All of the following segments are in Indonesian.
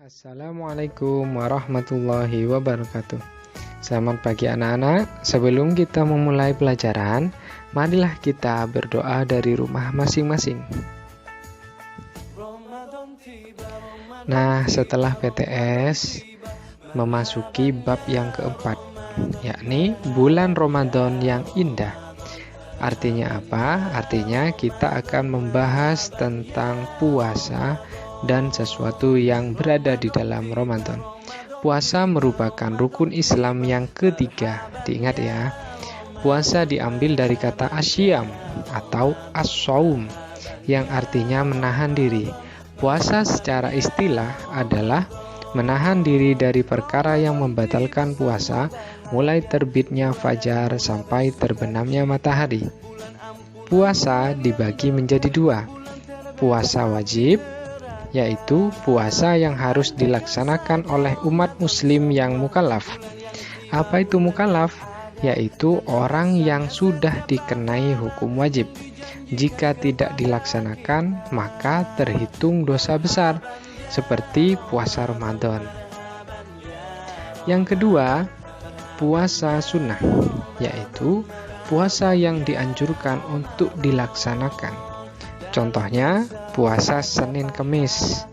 Assalamualaikum warahmatullahi wabarakatuh. Selamat pagi anak-anak. Sebelum kita memulai pelajaran, marilah kita berdoa dari rumah masing-masing. Nah, setelah PTS memasuki bab yang keempat, yakni bulan Ramadan yang indah. Artinya apa? Artinya kita akan membahas tentang puasa dan sesuatu yang berada di dalam Ramadan. Puasa merupakan rukun Islam yang ketiga. Diingat ya, puasa diambil dari kata asyam atau as-shaum yang artinya menahan diri. Puasa secara istilah adalah menahan diri dari perkara yang membatalkan puasa, mulai terbitnya fajar sampai terbenamnya matahari. Puasa dibagi menjadi dua, puasa wajib, yaitu puasa yang harus dilaksanakan oleh umat muslim yang mukallaf. Apa itu mukallaf? Yaitu orang yang sudah dikenai hukum wajib. Jika tidak dilaksanakan, maka terhitung dosa besar, seperti puasa Ramadan. Yang kedua, puasa sunnah, yaitu puasa yang dianjurkan untuk dilaksanakan. Contohnya, puasa Senin Kemis,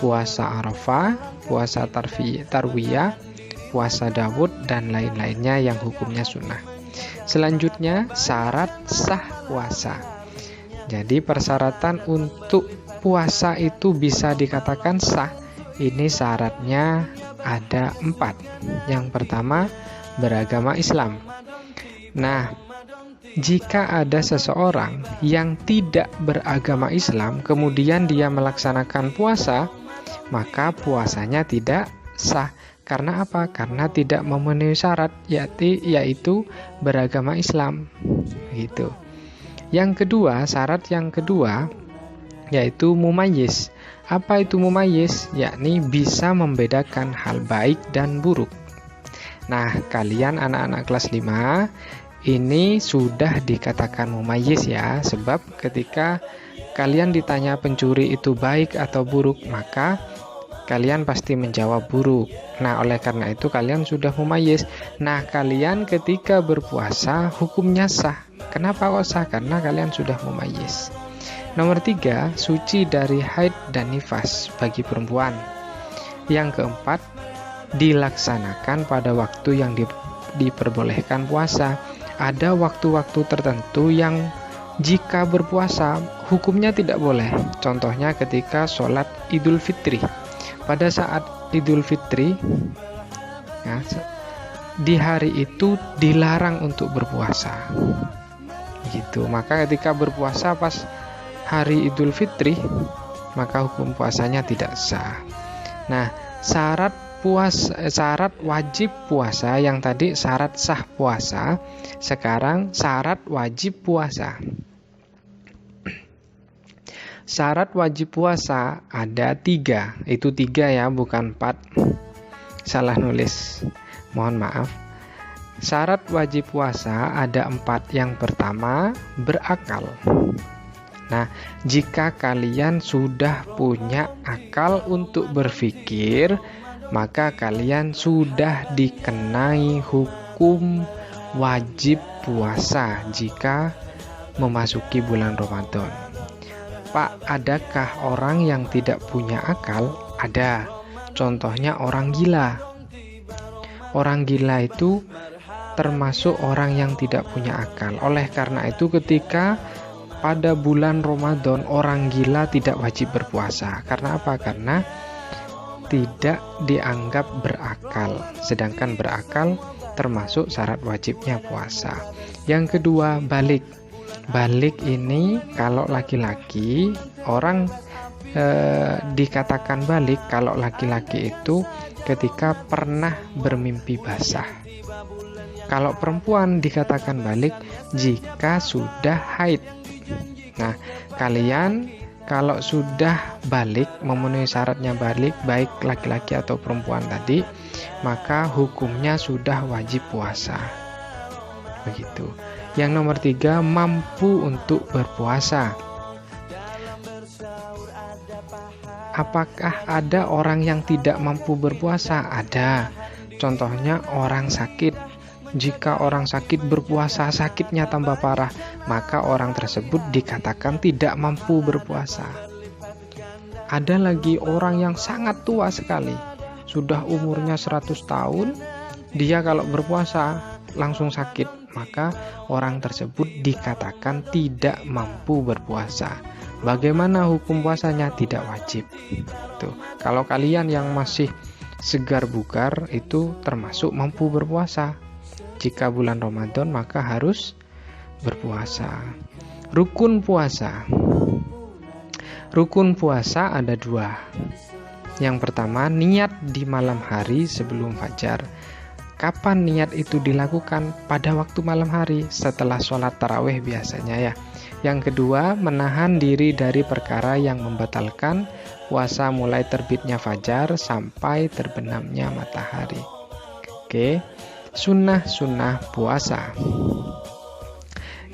puasa Arafah, puasa Tarwiyah, puasa Daud, dan lain-lainnya yang hukumnya sunnah. Selanjutnya, syarat sah puasa. Jadi persyaratan untuk puasa itu bisa dikatakan sah. Ini syaratnya ada 4. Yang pertama, beragama Islam. Nah, jika ada seseorang yang tidak beragama Islam, kemudian dia melaksanakan puasa, maka puasanya tidak sah. Karena apa? Karena tidak memenuhi syarat, yaitu beragama Islam. Gitu. Yang kedua, syarat yang kedua, yaitu mumayyiz. Apa itu mumayyiz? Yakni bisa membedakan hal baik dan buruk. Nah, kalian anak-anak kelas 5 ini sudah dikatakan mumayyiz ya, sebab ketika kalian ditanya pencuri itu baik atau buruk, maka kalian pasti menjawab buruk. Nah, oleh karena itu kalian sudah mumayyiz. Nah, kalian ketika berpuasa hukumnya sah. Kenapa kok sah? Karena kalian sudah mumayyiz. Nomor 3, suci dari haid dan nifas bagi perempuan. Yang keempat, dilaksanakan pada waktu yang diperbolehkan puasa. Ada waktu-waktu tertentu yang jika berpuasa hukumnya tidak boleh. Contohnya ketika sholat Idul Fitri. Pada saat Idul Fitri, ya, di hari itu dilarang untuk berpuasa. Gitu. Maka ketika berpuasa pas hari Idul Fitri, maka hukum puasanya tidak sah. Nah, syarat wajib puasa yang tadi syarat sah puasa, sekarang syarat wajib puasa. Syarat wajib puasa ada 3, itu 3 ya, bukan 4. Salah nulis, mohon maaf. Syarat wajib puasa ada 4. Yang pertama, berakal. Nah, jika kalian sudah punya akal untuk berpikir, maka kalian sudah dikenai hukum wajib puasa jika memasuki bulan Ramadan. Pak, adakah orang yang tidak punya akal? Ada. Contohnya orang gila. Orang gila itu termasuk orang yang tidak punya akal. Oleh karena itu ketika pada bulan Ramadan orang gila tidak wajib berpuasa. Karena apa? Karena tidak dianggap berakal, sedangkan berakal termasuk syarat wajibnya puasa. Yang kedua, balik. Balik ini kalau laki-laki, orang dikatakan balik kalau laki-laki itu ketika pernah bermimpi basah. Kalau perempuan dikatakan balik jika sudah haid. Nah, kalian kalau sudah balik, memenuhi syaratnya balik, baik laki-laki atau perempuan tadi, maka hukumnya sudah wajib puasa. Begitu. Yang nomor 3, mampu untuk berpuasa. Apakah ada orang yang tidak mampu berpuasa? Ada. Contohnya orang sakit. Jika orang sakit berpuasa, sakitnya tambah parah, maka orang tersebut dikatakan tidak mampu berpuasa. Ada lagi orang yang sangat tua sekali, sudah umurnya 100 tahun, dia kalau berpuasa langsung sakit, maka orang tersebut dikatakan tidak mampu berpuasa. Bagaimana hukum puasanya? Tidak wajib. Tuh, kalau kalian yang masih segar bugar itu termasuk mampu berpuasa. Jika bulan Ramadan maka harus berpuasa. Rukun puasa. Rukun puasa ada 2. Yang pertama, niat di malam hari sebelum fajar. Kapan niat itu dilakukan? Pada waktu malam hari setelah sholat tarawih biasanya ya. Yang kedua, menahan diri dari perkara yang membatalkan puasa mulai terbitnya fajar sampai terbenamnya matahari. Oke, sunnah-sunnah puasa.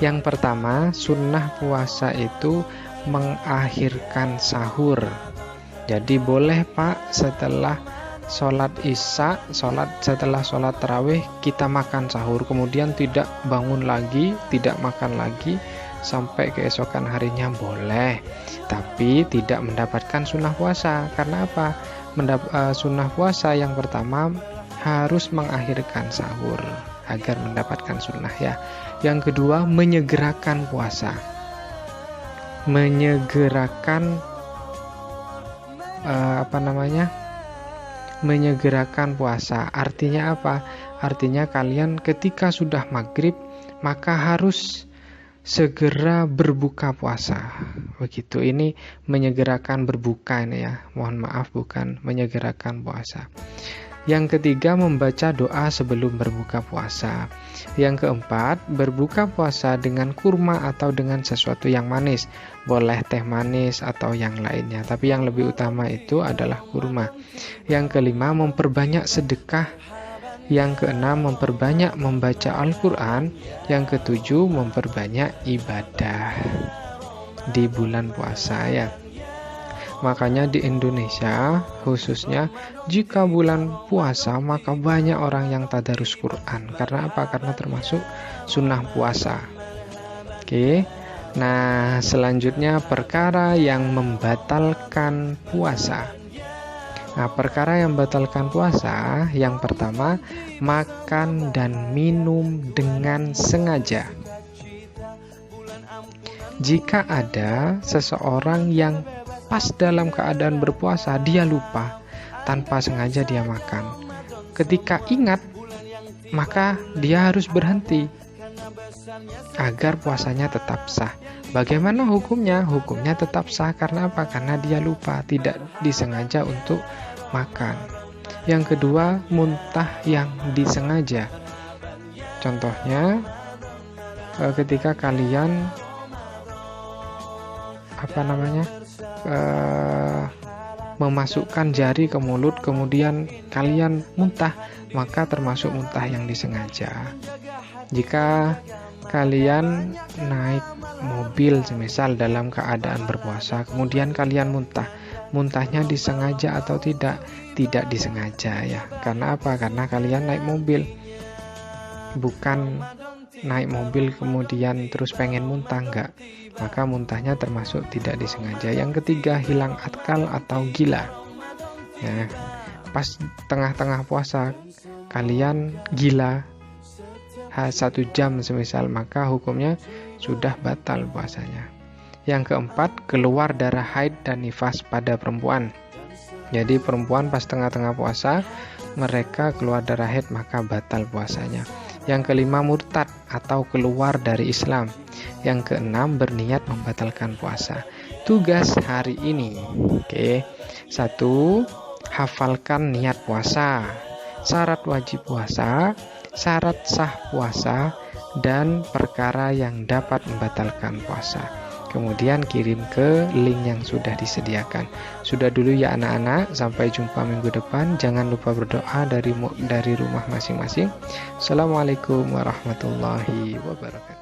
Yang pertama, sunnah puasa itu mengakhirkan sahur. Jadi boleh Pak, setelah sholat isya, setelah sholat tarawih kita makan sahur, kemudian tidak bangun lagi, tidak makan lagi sampai keesokan harinya, boleh. Tapi tidak mendapatkan sunnah puasa. Karena apa? Sunnah puasa yang pertama harus mengakhirkan sahur agar mendapatkan sunnah ya. Yang kedua, menyegerakan puasa. Menyegerakan menyegerakan puasa. Artinya apa? Artinya kalian ketika sudah maghrib maka harus segera berbuka puasa. Begitu, ini menyegerakan berbuka ini ya. Mohon maaf, bukan menyegerakan puasa. Yang ketiga, membaca doa sebelum berbuka puasa. Yang keempat, berbuka puasa dengan kurma atau dengan sesuatu yang manis. Boleh teh manis atau yang lainnya, tapi yang lebih utama itu adalah kurma. Yang kelima, memperbanyak sedekah. Yang keenam, memperbanyak membaca Al-Quran. Yang ketujuh, memperbanyak ibadah di bulan puasa ya. Makanya di Indonesia khususnya, jika bulan puasa maka banyak orang yang tadarus Quran. Karena apa? Karena termasuk sunnah puasa. Oke. Nah, selanjutnya perkara yang membatalkan puasa. Nah, perkara yang membatalkan puasa, yang pertama, makan dan minum dengan sengaja. Jika ada seseorang yang pas dalam keadaan berpuasa, dia lupa, tanpa sengaja dia makan. Ketika ingat, maka dia harus berhenti agar puasanya tetap sah. Bagaimana hukumnya? Hukumnya tetap sah. Karena apa? Karena dia lupa, tidak disengaja untuk makan. Yang kedua, muntah yang disengaja. Contohnya, ketika kalian memasukkan jari ke mulut kemudian kalian muntah, maka termasuk muntah yang disengaja. Jika kalian naik mobil semisal dalam keadaan berpuasa, kemudian kalian muntahnya disengaja atau tidak? Tidak disengaja ya. Karena apa? Karena kalian naik mobil, bukan naik mobil kemudian terus pengen muntah, enggak. Maka muntahnya termasuk tidak disengaja. Yang ketiga, hilang akal atau gila. Nah, pas tengah-tengah puasa kalian gila 1 jam semisal, maka hukumnya sudah batal puasanya. Yang keempat, keluar darah haid dan nifas pada perempuan. Jadi perempuan pas tengah-tengah puasa mereka keluar darah haid, maka batal puasanya. Yang kelima, murtad atau keluar dari Islam. Yang keenam, berniat membatalkan puasa. Tugas hari ini. Oke. 1. Hafalkan niat puasa, syarat wajib puasa, syarat sah puasa, dan perkara yang dapat membatalkan puasa. Kemudian kirim ke link yang sudah disediakan. Sudah dulu ya anak-anak, sampai jumpa minggu depan. Jangan lupa berdoa dari rumah masing-masing. Assalamualaikum warahmatullahi wabarakatuh.